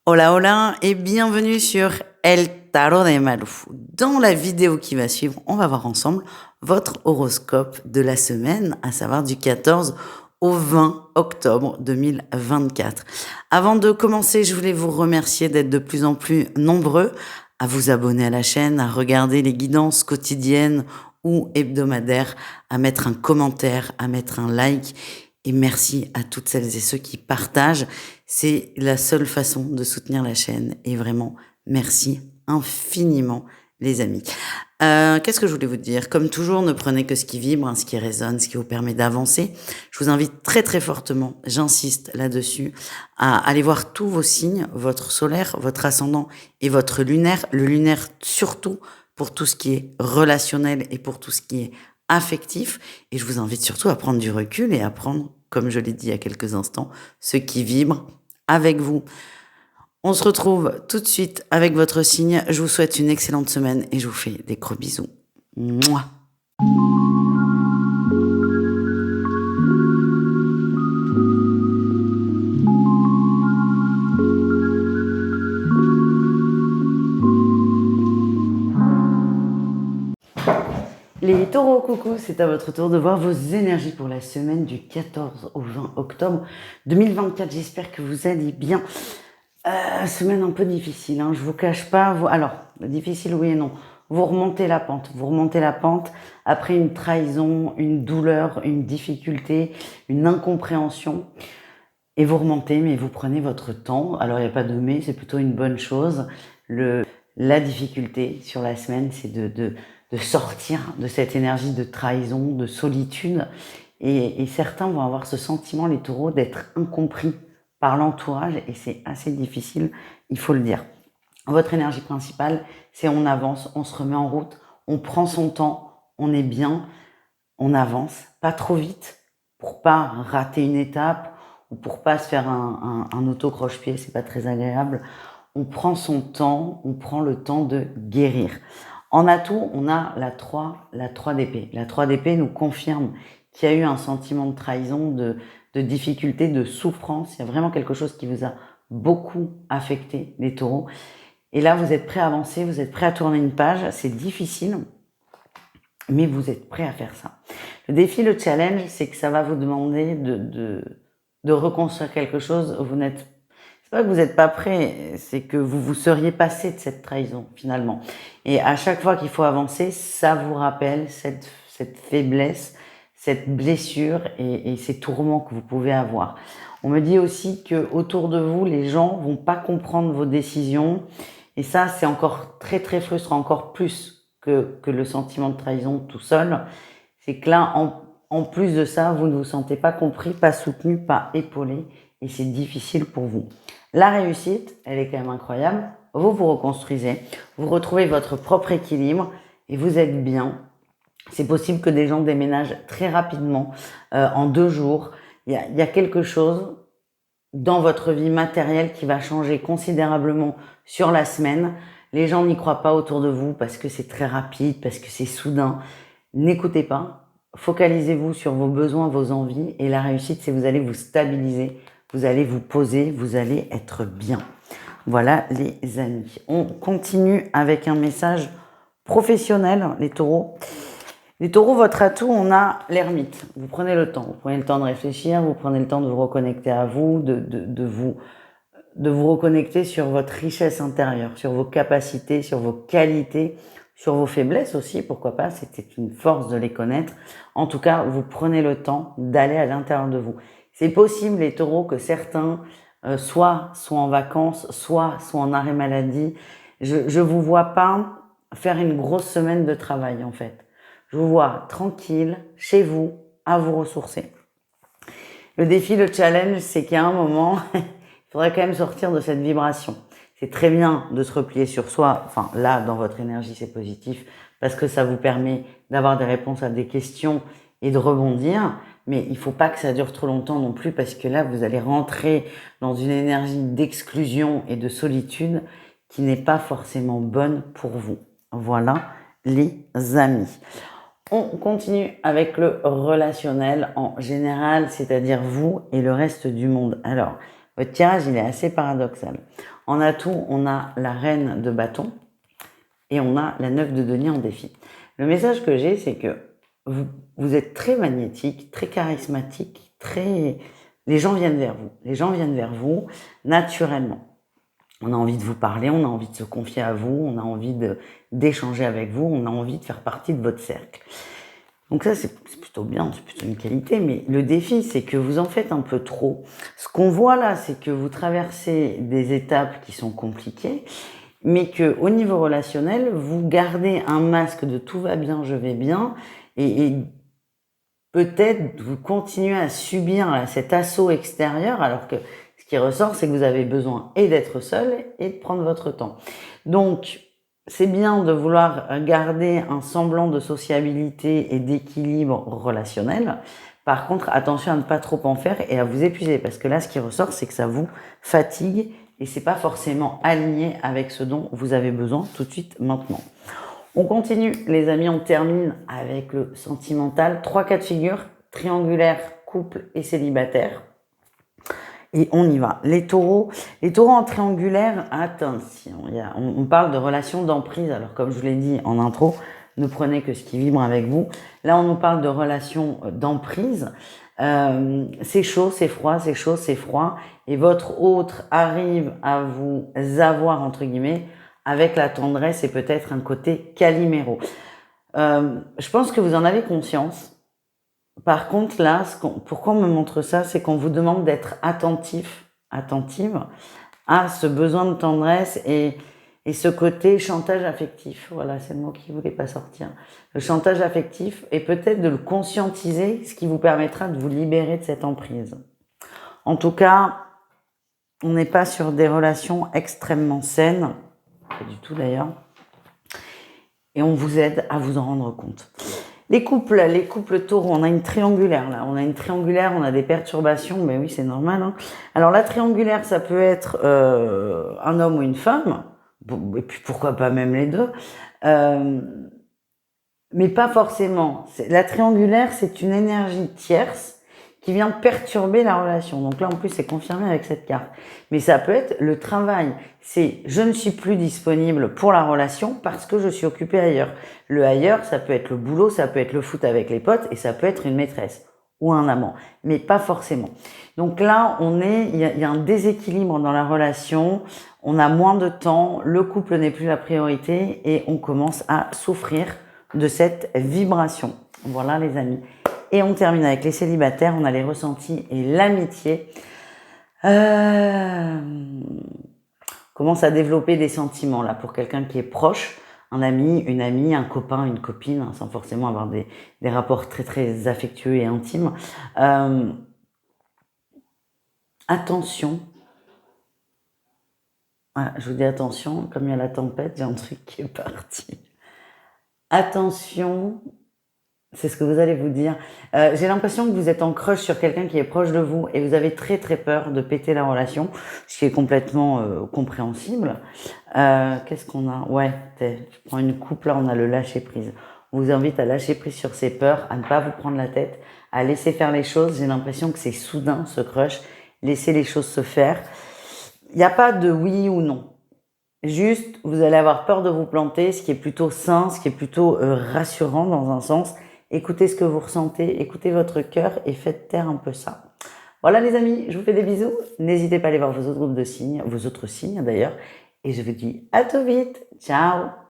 Hola hola et bienvenue sur El Tarot de Malou. Dans la vidéo qui va suivre, on va voir ensemble votre horoscope de la semaine, à savoir du 14 au 20 octobre 2024. Avant de commencer, je voulais vous remercier d'être de plus en plus nombreux à vous abonner à la chaîne, à regarder les guidances quotidiennes ou hebdomadaires, à mettre un commentaire, à mettre un like. Et merci à toutes celles et ceux qui partagent. C'est la seule façon de soutenir la chaîne. Et vraiment, merci infiniment, les amis. Qu'est-ce que je voulais vous dire? Comme toujours, ne prenez que ce qui vibre, ce qui résonne, ce qui vous permet d'avancer. Je vous invite très très fortement, j'insiste là-dessus, à aller voir tous vos signes, votre solaire, votre ascendant et votre lunaire. Le lunaire surtout pour tout ce qui est relationnel et pour tout ce qui est affectif. Et je vous invite surtout à prendre du recul et à prendre, comme je l'ai dit il y a quelques instants, ce qui vibre avec vous. On se retrouve tout de suite avec votre signe. Je vous souhaite une excellente semaine et je vous fais des gros bisous. Mouah. Les taureaux, coucou, c'est à votre tour de voir vos énergies pour la semaine du 14 au 20 octobre 2024. J'espère que vous allez bien. Semaine un peu difficile, hein, je vous cache pas. Alors, difficile oui et non. Vous remontez la pente après une trahison, une douleur, une difficulté, une incompréhension. Et vous remontez, mais vous prenez votre temps. Alors, il n'y a pas de mais, c'est plutôt une bonne chose. La difficulté sur la semaine, c'est de sortir de cette énergie de trahison, de solitude. Et certains vont avoir ce sentiment, les taureaux, d'être incompris par l'entourage. Et c'est assez difficile, il faut le dire. Votre énergie principale, c'est on avance, on se remet en route, on prend son temps, on est bien, on avance, pas trop vite pour pas rater une étape ou pour pas se faire un auto-croche-pied, c'est pas très agréable. On prend son temps, on prend le temps de guérir. En atout, on a la 3 d'épée. La 3 d'épée nous confirme qu'il y a eu un sentiment de trahison, de difficulté, de souffrance. Il y a vraiment quelque chose qui vous a beaucoup affecté, les taureaux. Et là, vous êtes prêts à avancer, vous êtes prêts à tourner une page. C'est difficile, mais vous êtes prêts à faire ça. Le défi, le challenge, c'est que ça va vous demander de reconstruire quelque chose. C'est pas que vous n'êtes pas prêt, c'est que vous vous seriez passé de cette trahison finalement. Et à chaque fois qu'il faut avancer, ça vous rappelle cette faiblesse, cette blessure et ces tourments que vous pouvez avoir. On me dit aussi que autour de vous, les gens vont pas comprendre vos décisions. Et ça, c'est encore très très frustrant, encore plus que le sentiment de trahison tout seul. C'est que là, en plus de ça, vous ne vous sentez pas compris, pas soutenu, pas épaulé. Et c'est difficile pour vous. La réussite, elle est quand même incroyable. Vous vous reconstruisez, vous retrouvez votre propre équilibre et vous êtes bien. C'est possible que des gens déménagent très rapidement, en 2 jours. Il y a quelque chose dans votre vie matérielle qui va changer considérablement sur la semaine. Les gens n'y croient pas autour de vous parce que c'est très rapide, parce que c'est soudain. N'écoutez pas. Focalisez-vous sur vos besoins, vos envies. Et la réussite, c'est que vous allez vous stabiliser, vous allez vous poser, vous allez être bien. Voilà les amis. On continue avec un message professionnel, les taureaux. Les taureaux, votre atout, on a l'ermite. Vous prenez le temps. Vous prenez le temps de réfléchir, vous prenez le temps de vous reconnecter à vous, de vous reconnecter sur votre richesse intérieure, sur vos capacités, sur vos qualités, sur vos faiblesses aussi, pourquoi pas, c'était une force de les connaître. En tout cas, vous prenez le temps d'aller à l'intérieur de vous. C'est possible, les taureaux, que certains soient en vacances, soit en arrêt maladie. Je vous vois pas faire une grosse semaine de travail, en fait. Je vous vois tranquille, chez vous, à vous ressourcer. Le défi, le challenge, c'est qu'à un moment, il faudrait quand même sortir de cette vibration. C'est très bien de se replier sur soi. Enfin, là, dans votre énergie, c'est positif parce que ça vous permet d'avoir des réponses à des questions et de rebondir. Mais il faut pas que ça dure trop longtemps non plus parce que là, vous allez rentrer dans une énergie d'exclusion et de solitude qui n'est pas forcément bonne pour vous. Voilà, les amis. On continue avec le relationnel en général, c'est-à-dire vous et le reste du monde. Alors, Votre tirage, il est assez paradoxal. En atout, on a la reine de bâton et on a la 9 de denier en défi. Le message que j'ai, c'est que vous êtes très magnétique, très charismatique, les gens viennent vers vous. Les gens viennent vers vous naturellement. On a envie de vous parler, on a envie de se confier à vous, on a envie d'échanger avec vous, on a envie de faire partie de votre cercle. Donc ça, c'est plutôt bien, c'est plutôt une qualité, mais le défi, c'est que vous en faites un peu trop. Ce qu'on voit là, c'est que vous traversez des étapes qui sont compliquées, mais que au niveau relationnel, vous gardez un masque de tout va bien, je vais bien, et peut-être vous continuez à subir là, cet assaut extérieur, alors que ce qui ressort, c'est que vous avez besoin et d'être seul et de prendre votre temps. Donc, c'est bien de vouloir garder un semblant de sociabilité et d'équilibre relationnel. Par contre, attention à ne pas trop en faire et à vous épuiser, parce que là, ce qui ressort, c'est que ça vous fatigue et c'est pas forcément aligné avec ce dont vous avez besoin tout de suite maintenant. On continue, les amis, on termine avec le sentimental. 3 cas de figure, triangulaire, couple et célibataire. Et on y va. Les taureaux en triangulaire, attention, on parle de relations d'emprise. Alors comme je vous l'ai dit en intro, ne prenez que ce qui vibre avec vous. Là, on nous parle de relations d'emprise. C'est chaud, c'est froid, c'est chaud, c'est froid. Et votre autre arrive à vous avoir, entre guillemets, avec la tendresse et peut-être un côté Calimero. Je pense que vous en avez conscience. Par contre, là, pourquoi on me montre ça, c'est qu'on vous demande d'être attentive à ce besoin de tendresse et ce côté chantage affectif. Voilà, c'est le mot qui voulait pas sortir. Le chantage affectif et peut-être de le conscientiser, ce qui vous permettra de vous libérer de cette emprise. En tout cas, on n'est pas sur des relations extrêmement saines, pas du tout d'ailleurs, et on vous aide à vous en rendre compte. Les couples taureaux, on a une triangulaire là, on a des perturbations, mais oui c'est normal. Hein. Alors la triangulaire, ça peut être un homme ou une femme, et puis pourquoi pas même les deux, mais pas forcément. La triangulaire, c'est une énergie tierce qui vient perturber la relation. Donc là en plus c'est confirmé avec cette carte. Mais ça peut être le travail. C'est je ne suis plus disponible pour la relation parce que je suis occupée ailleurs. Le ailleurs, ça peut être le boulot, ça peut être le foot avec les potes et ça peut être une maîtresse ou un amant, mais pas forcément. Donc là, il y a un déséquilibre dans la relation, on a moins de temps, le couple n'est plus la priorité et on commence à souffrir de cette vibration. Voilà les amis. Et on termine avec les célibataires, on a les ressentis et l'amitié. Commence à développer des sentiments là pour quelqu'un qui est proche, un ami, une amie, un copain, une copine, hein, sans forcément avoir des rapports très très affectueux et intimes. Attention. Voilà, je vous dis attention, comme il y a la tempête, j'ai un truc qui est parti. Attention. C'est ce que vous allez vous dire. J'ai l'impression que vous êtes en crush sur quelqu'un qui est proche de vous et vous avez très très peur de péter la relation, ce qui est complètement compréhensible. Qu'est-ce qu'on a? Ouais, je prends une coupe là, on a le lâcher prise. On vous invite à lâcher prise sur ses peurs, à ne pas vous prendre la tête, à laisser faire les choses. J'ai l'impression que c'est soudain ce crush. Laissez les choses se faire. Il n'y a pas de oui ou non. Juste, vous allez avoir peur de vous planter, ce qui est plutôt sain, ce qui est plutôt rassurant dans un sens. Écoutez ce que vous ressentez, écoutez votre cœur et faites taire un peu ça. Voilà les amis, je vous fais des bisous. N'hésitez pas à aller voir vos autres groupes de signes, vos autres signes d'ailleurs. Et je vous dis à tout vite. Ciao!